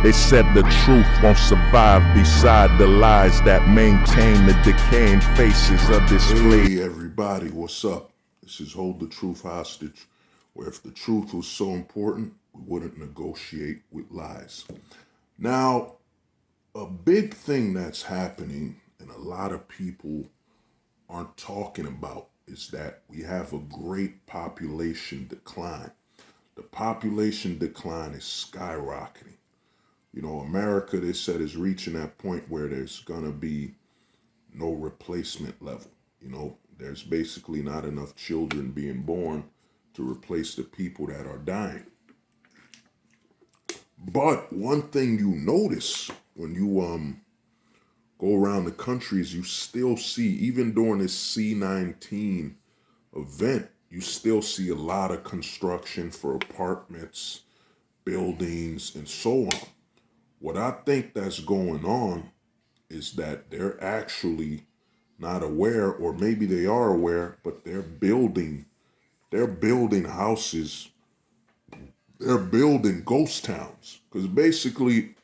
They said the truth won't survive beside the lies that maintain the decaying faces of this place. Hey everybody, what's up? This is Hold the Truth Hostage, where if the truth was so important, we wouldn't negotiate with lies. Now, a big thing that's happening and a lot of people aren't talking about is that we have a great population decline. The population decline is skyrocketing. You know, America, they said, is reaching that point where there's gonna be no replacement level. You know, there's basically not enough children being born to replace the people that are dying. But one thing you notice when you go around the country is you still see, even during this C-19 event, you still see a lot of construction for apartments, buildings, and so on. What I think that's going on is that they're actually not aware, or maybe they are aware, but they're building houses, they're building ghost towns. Because basically,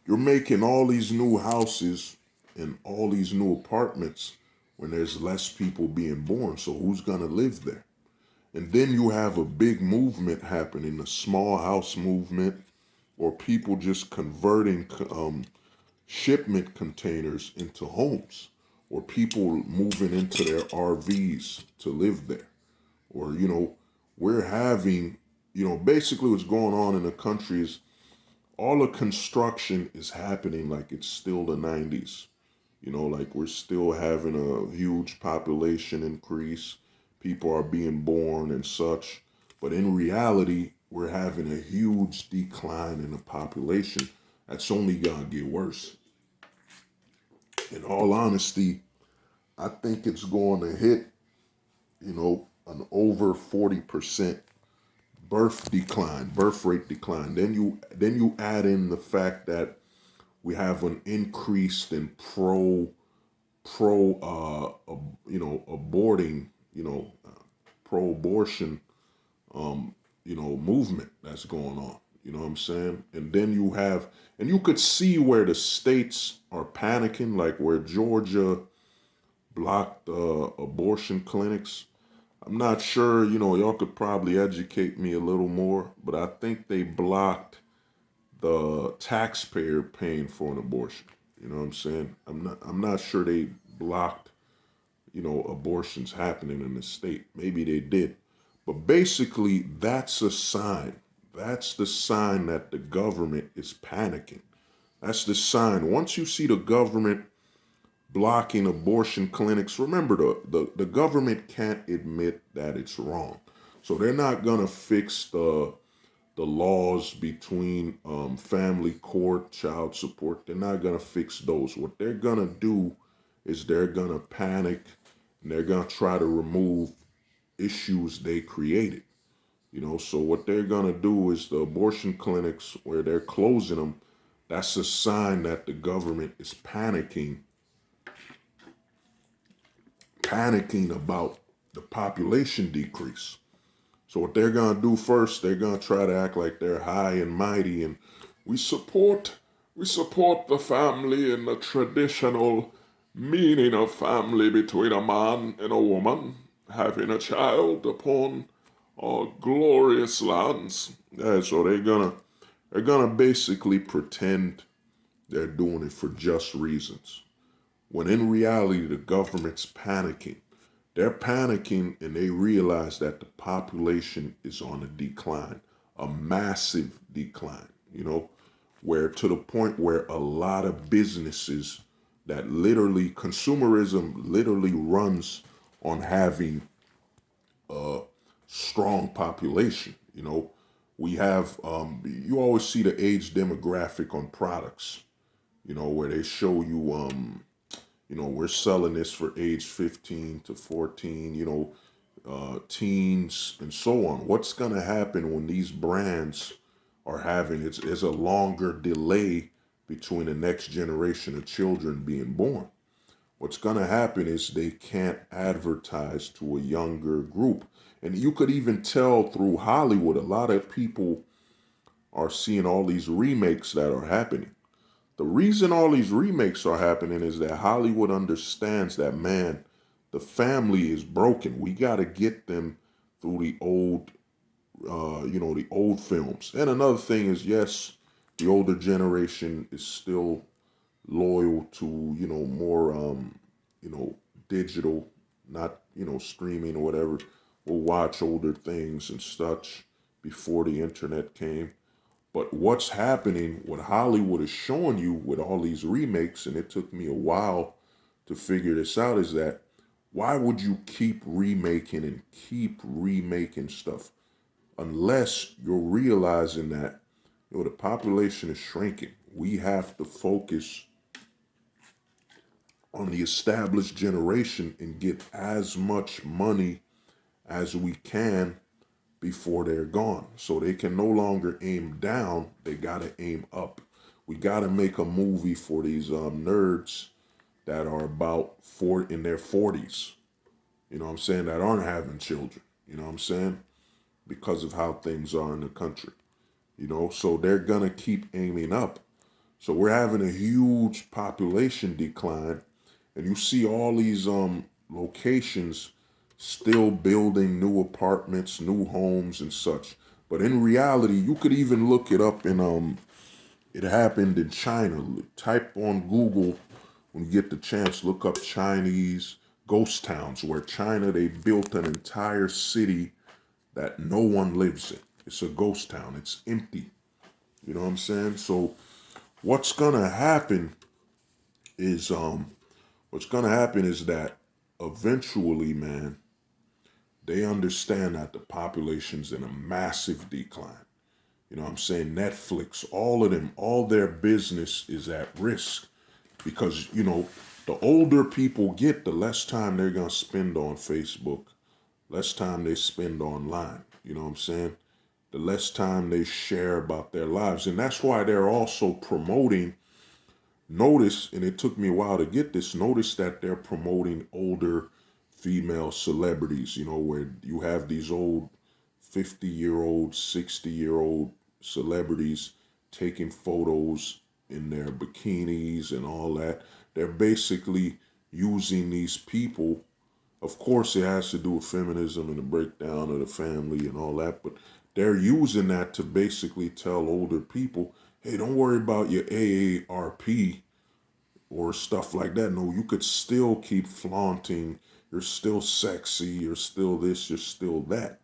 you're making all these new houses and all these new apartments when there's less people being born. So who's gonna live there? And then you have a big movement happening, a small house movement, or people just converting shipment containers into homes, or people moving into their RVs to live there. Or, you know, we're having, you know, basically what's going on in the country is all the construction is happening like it's still the 90s. You know, like we're still having a huge population increase. People are being born and such. But in reality, we're having a huge decline in the population. That's only gonna get worse. In all honesty, I think it's going to hit, you know, an over 40% birth rate decline. Then you add in the fact that we have an increase in aborting, pro abortion movement that's going on. You know what I'm saying? And then you could see where the states are panicking, like where Georgia blocked abortion clinics. I'm not sure, y'all could probably educate me a little more, but I think they blocked the taxpayer paying for an abortion. You know what I'm saying? I'm not sure they blocked, abortions happening in the state. Maybe they did. But basically, that's a sign. That's the sign that the government is panicking. That's the sign. Once you see the government blocking abortion clinics, remember the government can't admit that it's wrong. So they're not gonna fix the laws between family court, child support. They're not gonna fix those. What they're gonna do is they're gonna panic and they're gonna try to remove issues they created. So what they're gonna do is the abortion clinics where they're closing them, that's a sign that the government is panicking about the population decrease. So what they're gonna do first, they're gonna try to act like they're high and mighty and we support the family and the traditional meaning of family between a man and a woman having a child upon glorious lands. Yeah, so they're gonna basically pretend they're doing it for just reasons. When in reality, the government's panicking. They're panicking and they realize that the population is on a decline, a massive decline, where to the point where a lot of businesses that consumerism literally runs on having a strong population. We have, you always see the age demographic on products, where they show you, we're selling this for age 15 to 14, teens and so on. What's going to happen when these brands are having, it's a longer delay between the next generation of children being born. What's going to happen is they can't advertise to a younger group. And you could even tell through Hollywood, a lot of people are seeing all these remakes that are happening. The reason all these remakes are happening is that Hollywood understands that, man, the family is broken. We got to get them through the old, the old films. And another thing is, yes, the older generation is still loyal to, more, digital, not, streaming or whatever. We'll watch older things and such before the internet came. But what's happening, what Hollywood is showing you with all these remakes, and it took me a while to figure this out, is that why would you keep remaking and keep remaking stuff unless you're realizing that the population is shrinking? We have to focus on the established generation and get as much money as we can before they're gone. So they can no longer aim down, they gotta aim up. We gotta make a movie for these nerds that are about in their 40s, you know what I'm saying, that aren't having children, you know what I'm saying, because of how things are in the country, so they're gonna keep aiming up. So we're having a huge population decline, and you see all these locations still building new apartments, new homes and such. But in reality, you could even look it up in it happened in China. Type on Google when you get the chance, look up Chinese ghost towns, where China, they built an entire city that no one lives in. It's a ghost town. It's empty. You know what I'm saying? So what's gonna happen is that eventually, man, they understand that the population's in a massive decline. You know what I'm saying? Netflix, all of them, all their business is at risk because, the older people get, the less time they're going to spend on Facebook, less time they spend online. You know what I'm saying? The less time they share about their lives. And that's why they're also promoting, notice, and it took me a while to get this, notice that they're promoting older female celebrities, where you have these old 50-year-old, 60-year-old celebrities taking photos in their bikinis and all that. They're basically using these people. Of course, it has to do with feminism and the breakdown of the family and all that, but they're using that to basically tell older people, hey, don't worry about your AARP or stuff like that. No, you could still keep flaunting. You're still sexy. You're still this. You're still that.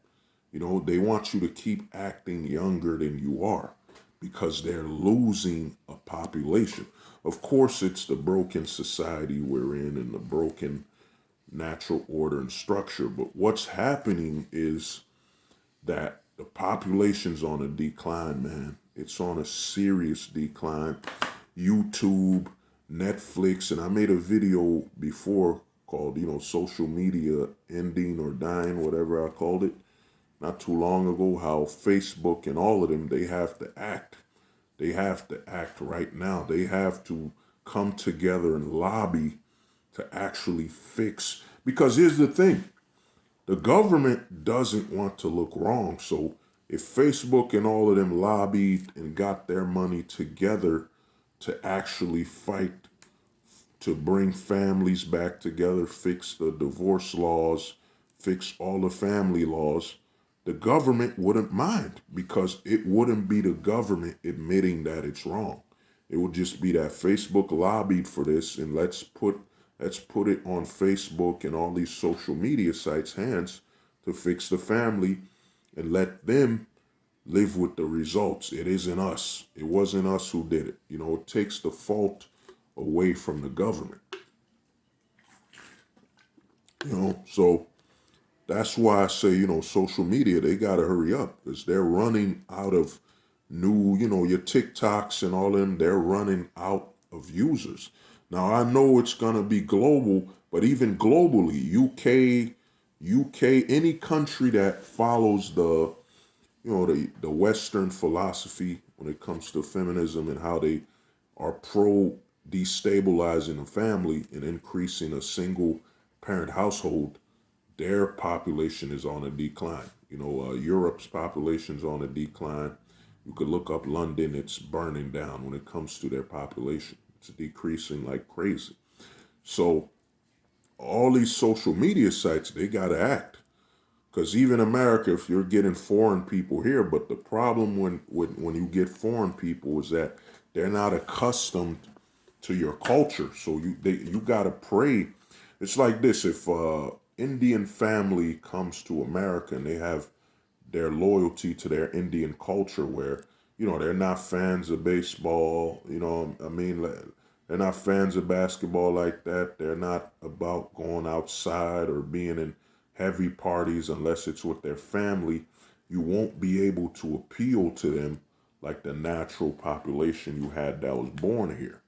They want you to keep acting younger than you are because they're losing a population. Of course, it's the broken society we're in and the broken natural order and structure. But what's happening is that the population's on a decline, man. It's on a serious decline. YouTube, Netflix, and I made a video before called, social media ending or dying, whatever I called it, not too long ago, how Facebook and all of them, they have to act. They have to act right now. They have to come together and lobby to actually fix. Because here's the thing, the government doesn't want to look wrong. So if Facebook and all of them lobbied and got their money together to actually fight to bring families back together, fix the divorce laws, fix all the family laws, the government wouldn't mind because it wouldn't be the government admitting that it's wrong. It would just be that Facebook lobbied for this, and let's put it on Facebook and all these social media sites' hands to fix the family and let them live with the results. It isn't us. It wasn't us who did it. It takes the fault away from the government. So that's why I say, social media, they got to hurry up because they're running out of new, your TikToks and all of them, they're running out of users. Now, I know it's going to be global, but even globally, UK, any country that follows the Western philosophy when it comes to feminism and how they are pro destabilizing a family and increasing a single parent household, their population is on a decline. Europe's population is on a decline. You could look up London, it's burning down when it comes to their population. It's decreasing like crazy. So all these social media sites, they got to act. Because even America, if you're getting foreign people here, but the problem when you get foreign people is that they're not accustomed to your culture. So you gotta pray. It's like this: if Indian family comes to America and they have their loyalty to their Indian culture, where they're not fans of baseball. I mean, they're not fans of basketball like that. They're not about going outside or being in heavy parties unless it's with their family. You won't be able to appeal to them like the natural population you had that was born here.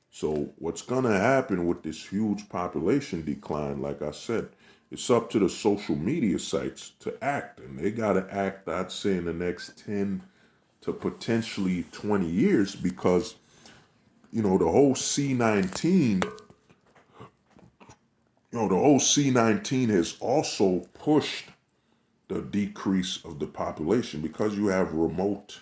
So what's going to happen with this huge population decline, like I said, it's up to the social media sites to act. And they got to act, I'd say, in the next 10 to potentially 20 years because, the whole C-19, the whole C-19 has also pushed the decrease of the population because you have remote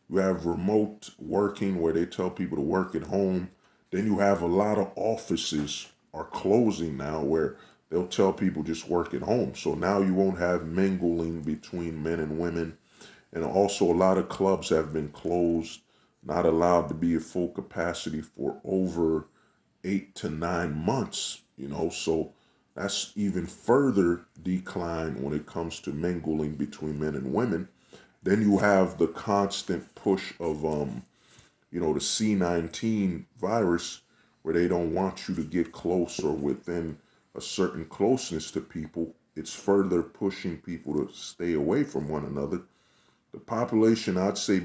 working where they tell people to work at home. Then you have a lot of offices are closing now where they'll tell people just work at home. So now you won't have mingling between men and women. And also a lot of clubs have been closed, not allowed to be at full capacity for over 8 to 9 months, so that's even further decline when it comes to mingling between men and women. Then you have the constant push of the C-19 virus where they don't want you to get close or within a certain closeness to people. It's further pushing people to stay away from one another. The population, I'd say,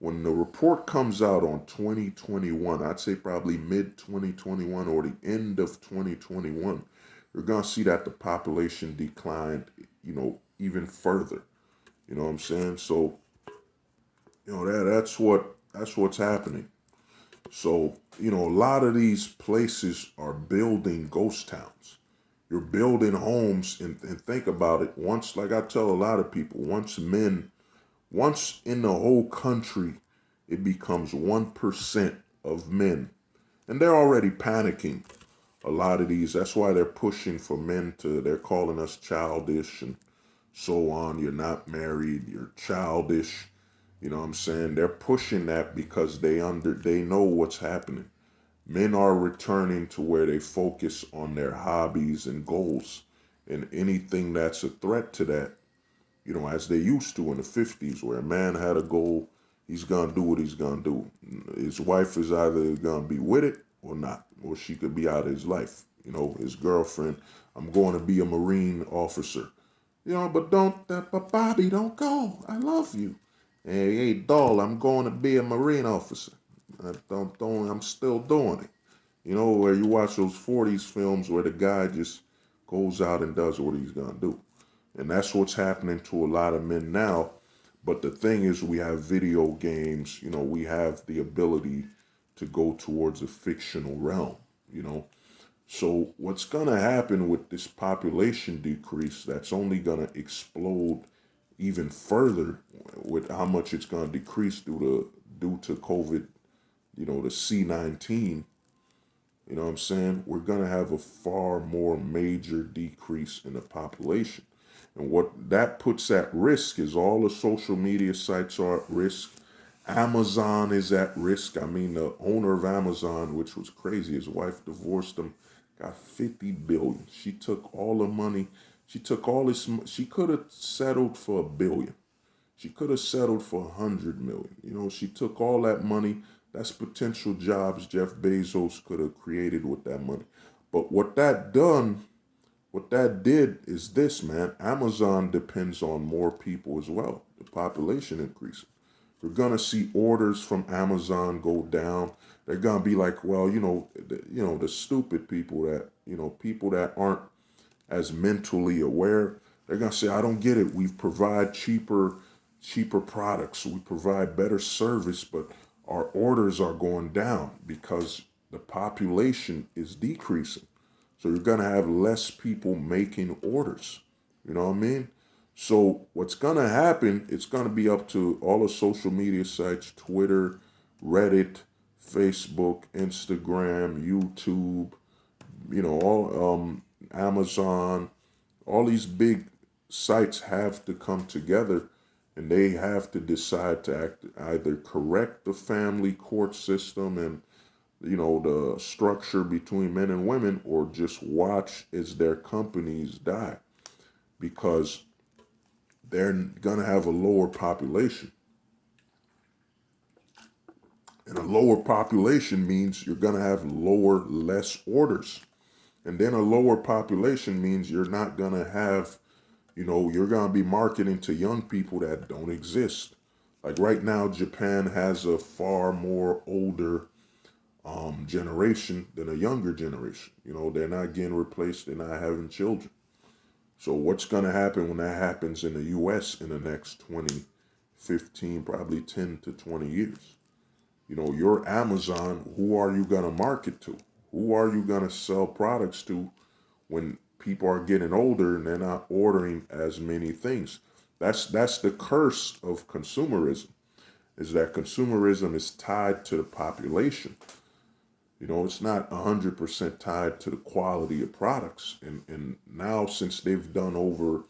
when the report comes out on 2021, I'd say probably mid 2021 or the end of 2021, you're going to see that the population declined, even further. You know what I'm saying? So, that's what's happening. So, a lot of these places are building ghost towns. You're building homes and think about it. Once, like I tell a lot of people, once in the whole country, it becomes 1% of men. And they're already panicking. A lot of these, that's why they're pushing for they're calling us childish and so on. You're not married, you're childish. You know what I'm saying? They're pushing that because they know what's happening. Men are returning to where they focus on their hobbies and goals. And anything that's a threat to that, as they used to in the 50s, where a man had a goal, he's going to do what he's going to do. His wife is either going to be with it or not, or she could be out of his life. His girlfriend, I'm going to be a Marine officer. But but Bobby, don't go. I love you. Hey, doll, I'm going to be a Marine officer. I'm still doing it. Where you watch those 40s films where the guy just goes out and does what he's going to do. And that's what's happening to a lot of men now. But the thing is, we have video games, we have the ability to go towards a fictional realm, So what's going to happen with this population decrease, that's only going to explode even further with how much it's going to decrease due to COVID, the C-19. You know what I'm saying? We're going to have a far more major decrease in the population. And what that puts at risk is all the social media sites are at risk. Amazon is at risk. I mean, the owner of Amazon, which was crazy, his wife divorced him, got 50 billion. She took all the money. She took all this. She could have settled for $1 billion. She could have settled for 100 million. She took all that money. That's potential jobs Jeff Bezos could have created with that money. But what that did is this, man. Amazon depends on more people as well. The population increasing. We're gonna see orders from Amazon go down. They're gonna be like, well, the stupid people people that aren't as mentally aware. They're gonna say, I don't get it. We provide cheaper products. We provide better service, but our orders are going down because the population is decreasing. So you're going to have less people making orders. You know what I mean? So what's gonna happen, it's gonna be up to all the social media sites, Twitter, Reddit, Facebook, Instagram, YouTube, all Amazon, all these big sites have to come together and they have to decide to either correct the family court system and the structure between men and women, or just watch as their companies die, because they're going to have a lower population. And a lower population means you're going to have less orders. And then a lower population means you're not going to have, you're going to be marketing to young people that don't exist. Like right now, Japan has a far more older generation than a younger generation. They're not getting replaced, they're not having children. So what's going to happen when that happens in the US in the next 20, 15, probably 10 to 20 years? Your Amazon, who are you going to market to? Who are you going to sell products to when people are getting older and they're not ordering as many things? That's the curse of consumerism, is that consumerism is tied to the population. It's not 100% tied to the quality of products. And now, since they've done over,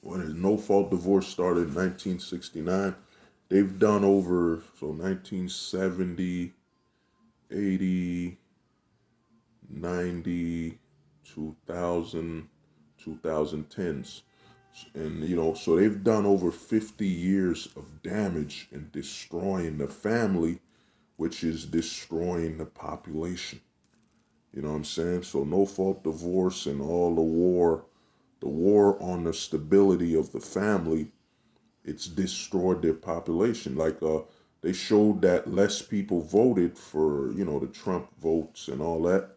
when no fault divorce started in 1969, they've done over, so 1970, 80, 90, 2000, 2010s. And, so they've done over 50 years of damage and destroying the family, which is destroying the population. You know what I'm saying? So no fault divorce and all the war on the stability of the family, it's destroyed their population. Like they showed that less people voted for, the Trump votes and all that.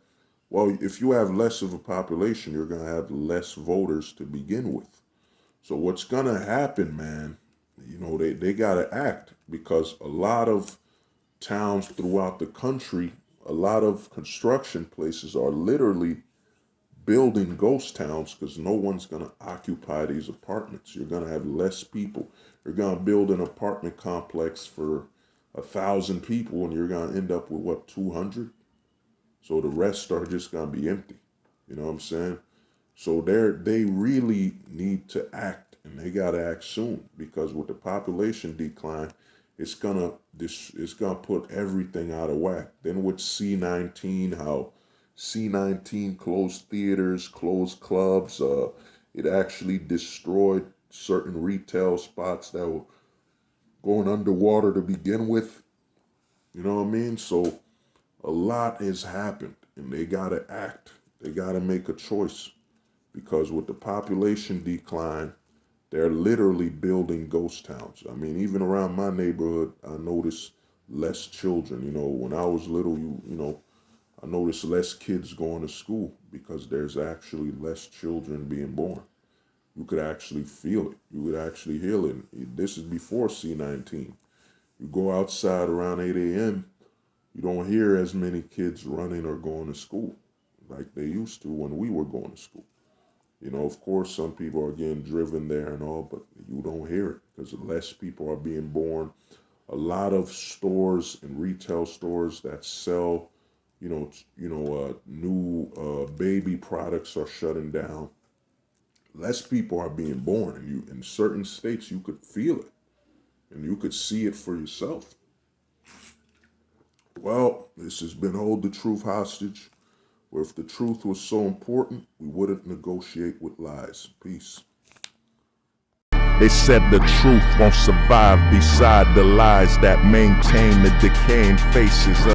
Well, if you have less of a population, you're going to have less voters to begin with. So what's going to happen, man, they got to act, because a lot of towns throughout the country, a lot of construction places are literally building ghost towns because no one's going to occupy these apartments. You're going to have less people. You're going to build an apartment complex for 1,000 people and you're going to end up with, what, 200? So the rest are just going to be empty. You know what I'm saying? So they really need to act, and they got to act soon, because with the population decline, it's gonna put everything out of whack. Then with C-19, how C-19 closed theaters, closed clubs, it actually destroyed certain retail spots that were going underwater to begin with. You know what I mean? So a lot has happened, and they gotta act. They gotta make a choice, because with the population decline, they're literally building ghost towns. I mean, even around my neighborhood, I noticed less children. When I was little, I noticed less kids going to school because there's actually less children being born. You could actually feel it. You could actually hear it. This is before C-19. You go outside around 8 a.m., you don't hear as many kids running or going to school like they used to when we were going to school. Of course, some people are getting driven there and all, but you don't hear it because less people are being born. A lot of stores and retail stores that sell, new baby products are shutting down. Less people are being born, and in certain states you could feel it, and you could see it for yourself. Well, this has been Hold the Truth Hostage, where if the truth was so important, we wouldn't negotiate with lies. Peace. They said the truth won't survive beside the lies that maintain the decaying faces of